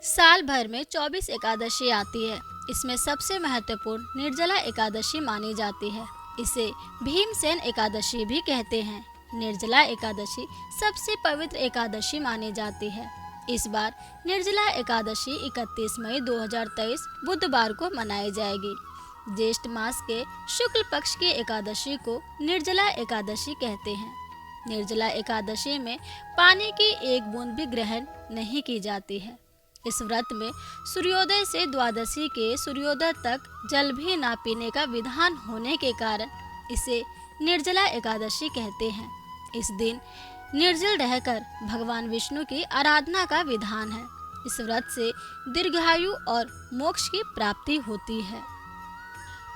साल भर में 24 एकादशी आती है। इसमें सबसे महत्वपूर्ण निर्जला एकादशी मानी जाती है। इसे भीमसेन एकादशी भी कहते हैं। निर्जला एकादशी सबसे पवित्र एकादशी मानी जाती है। इस बार निर्जला एकादशी 31 मई 2023 बुधवार को मनाई जाएगी। ज्येष्ठ मास के शुक्ल पक्ष की एकादशी को निर्जला एकादशी कहते हैं। निर्जला एकादशी में पानी की एक बूंद भी ग्रहण नहीं की जाती है। इस व्रत में सूर्योदय से द्वादशी के सूर्योदय तक जल भी ना पीने का विधान होने के कारण इसे निर्जला एकादशी कहते हैं। इस दिन निर्जल रहकर भगवान विष्णु की आराधना का विधान है। इस व्रत से दीर्घायु और मोक्ष की प्राप्ति होती है।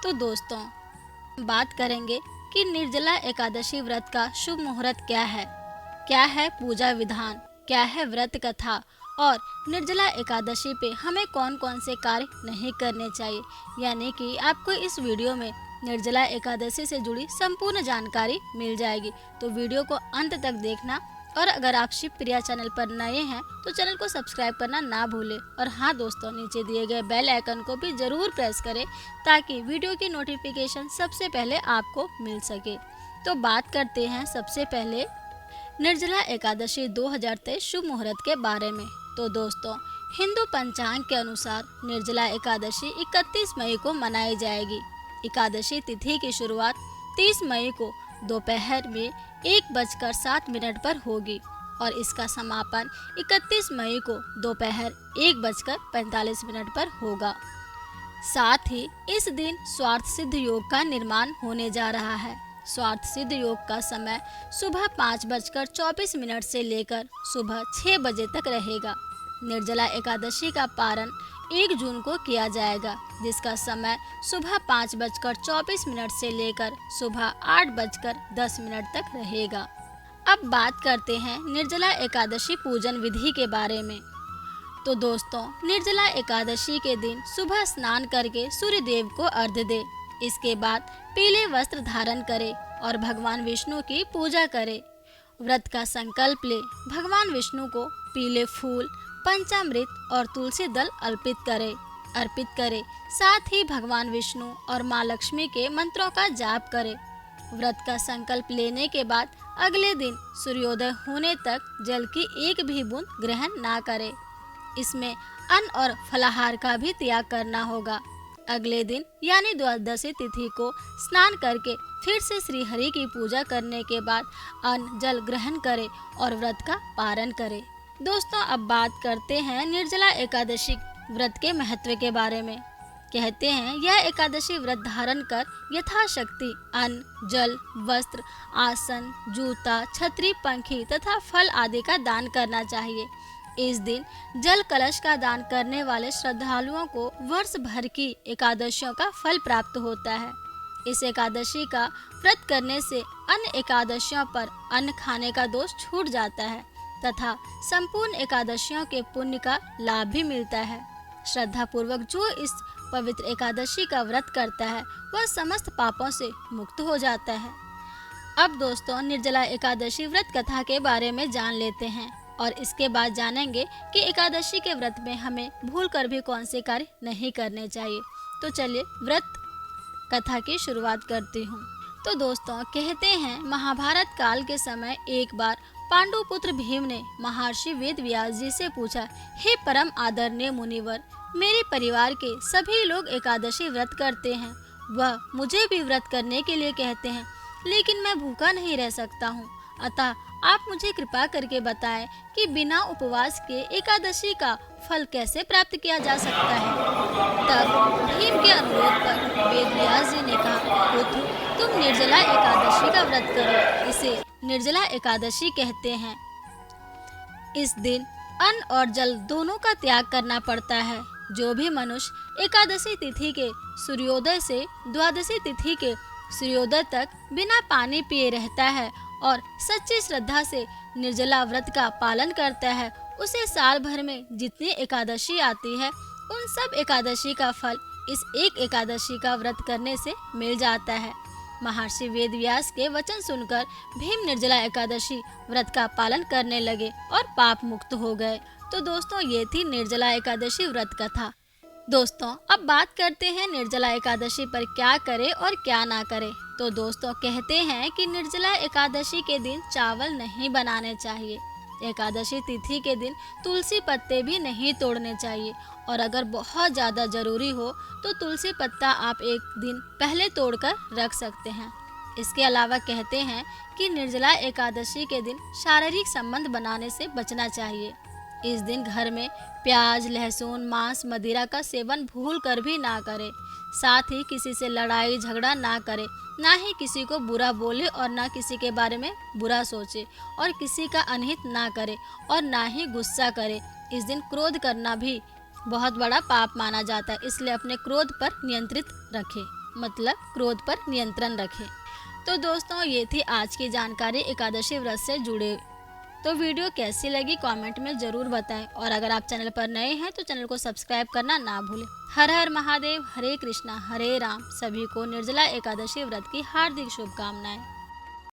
तो दोस्तों, बात करेंगे कि निर्जला एकादशी व्रत का शुभ मुहूर्त क्या है पूजा विधान, क्या है व्रत कथा और निर्जला एकादशी पे हमें कौन कौन से कार्य नहीं करने चाहिए। यानी कि आपको इस वीडियो में निर्जला एकादशी से जुड़ी संपूर्ण जानकारी मिल जाएगी। तो वीडियो को अंत तक देखना और अगर आप शिव प्रिया चैनल पर नए हैं तो चैनल को सब्सक्राइब करना ना भूलें। और हाँ दोस्तों, नीचे दिए गए बेल आइकन को भी जरूर प्रेस करें ताकि वीडियो की नोटिफिकेशन सबसे पहले आपको मिल सके। तो बात करते हैं सबसे पहले निर्जला एकादशी 2023 शुभ मुहूर्त के बारे में। तो दोस्तों, हिंदू पंचांग के अनुसार निर्जला एकादशी 31 मई को मनाई जाएगी। एकादशी तिथि की शुरुआत 30 मई को दोपहर में 1:07 पर होगी और इसका समापन 31 मई को दोपहर 1:45 पर होगा। साथ ही इस दिन स्वार्थ सिद्ध योग का निर्माण होने जा रहा है। स्वार्थ सिद्ध योग का समय सुबह 5:24 से लेकर सुबह 6 बजे तक रहेगा। निर्जला एकादशी का पारण 1 जून को किया जाएगा, जिसका समय सुबह 5:24 से लेकर सुबह 8:10 तक रहेगा। अब बात करते हैं निर्जला एकादशी पूजन विधि के बारे में। तो दोस्तों, निर्जला एकादशी के दिन सुबह स्नान करके सूर्य देव को अर्घ्य दे। इसके बाद पीले वस्त्र धारण करे और भगवान विष्णु की पूजा करे। व्रत का संकल्प ले भगवान विष्णु को पीले फूल, पंचामृत और तुलसी दल अर्पित करे। साथ ही भगवान विष्णु और माँ लक्ष्मी के मंत्रों का जाप करे। व्रत का संकल्प लेने के बाद अगले दिन सूर्योदय होने तक जल की एक भी बूंद ग्रहण ना करे। इसमें अन्न और फलाहार का भी त्याग करना होगा। अगले दिन यानी द्वादशी तिथि को स्नान करके फिर से श्री हरि की पूजा करने के बाद अन्न जल ग्रहण करे और व्रत का पारण करे। दोस्तों, अब बात करते हैं निर्जला एकादशी व्रत के महत्व के बारे में। कहते हैं यह एकादशी व्रत धारण कर यथाशक्ति अन्न, जल, वस्त्र, आसन, जूता, छतरी, पंखी तथा फल आदि का दान करना चाहिए। इस दिन जल कलश का दान करने वाले श्रद्धालुओं को वर्ष भर की एकादशियों का फल प्राप्त होता है। इस एकादशी का व्रत करने से अन्य एकादशियों पर अन्न खाने का दोष छूट जाता है तथा संपूर्ण एकादशियों के पुण्य का लाभ भी मिलता है। श्रद्धा पूर्वक जो इस पवित्र एकादशी का व्रत करता है वह समस्त पापों से मुक्त हो जाता है। अब दोस्तों, निर्जला एकादशी व्रत कथा के बारे में जान लेते हैं और इसके बाद जानेंगे कि एकादशी के व्रत में हमें भूल कर भी कौन से कार्य नहीं करने चाहिए। तो चलिए व्रत कथा की शुरुआत करती हूँ। तो दोस्तों, कहते हैं महाभारत काल के समय एक बार पांडु पुत्र भीम ने महर्षि वेद व्यास जी से पूछा, हे परम आदरणीय मुनिवर, मेरे परिवार के सभी लोग एकादशी व्रत करते हैं, वह मुझे भी व्रत करने के लिए कहते हैं, लेकिन मैं भूखा नहीं रह सकता हूँ। अतः आप मुझे कृपा करके बताएं कि बिना उपवास के एकादशी का फल कैसे प्राप्त किया जा सकता है। तब भीम के अनुरोध पर वेद व्यास जी ने कहा, पुत्र, तुम निर्जला एकादशी का व्रत करो। इसे निर्जला एकादशी कहते हैं। इस दिन अन्न और जल दोनों का त्याग करना पड़ता है। जो भी मनुष्य एकादशी तिथि के सूर्योदय से द्वादशी तिथि के सूर्योदय तक बिना पानी पिए रहता है और सच्ची श्रद्धा से निर्जला व्रत का पालन करता है, उसे साल भर में जितनी एकादशी आती है उन सब एकादशी का फल इस एक एकादशी का व्रत करने से मिल जाता है। महर्षि वेद व्यास के वचन सुनकर भीम निर्जला एकादशी व्रत का पालन करने लगे और पाप मुक्त हो गए। तो दोस्तों ये थी निर्जला एकादशी व्रत कथा। दोस्तों अब बात करते हैं निर्जला एकादशी पर क्या करें और क्या ना करें। तो दोस्तों कहते हैं कि निर्जला एकादशी के दिन चावल नहीं बनाने चाहिए। एकादशी तिथि के दिन तुलसी पत्ते भी नहीं तोड़ने चाहिए और अगर बहुत ज़्यादा ज़रूरी हो तो तुलसी पत्ता आप एक दिन पहले तोड़कर रख सकते हैं। इसके अलावा कहते हैं कि निर्जला एकादशी के दिन शारीरिक संबंध बनाने से बचना चाहिए। इस दिन घर में प्याज, लहसुन, मांस, मदिरा का सेवन भूल कर भी ना करें। साथ ही किसी से लड़ाई झगड़ा ना करें, ना ही किसी को बुरा बोले और ना किसी के बारे में बुरा सोचे और किसी का अनहित ना करे और ना ही गुस्सा करे। इस दिन क्रोध करना भी बहुत बड़ा पाप माना जाता है, इसलिए अपने क्रोध पर नियंत्रित रखें, मतलब क्रोध पर नियंत्रण रखें। तो दोस्तों ये थी आज की जानकारी एकादशी व्रत से जुड़े। तो वीडियो कैसी लगी कमेंट में ज़रूर बताएं और अगर आप चैनल पर नए हैं तो चैनल को सब्सक्राइब करना ना भूलें। हर हर महादेव, हरे कृष्णा हरे राम। सभी को निर्जला एकादशी व्रत की हार्दिक शुभकामनाएं।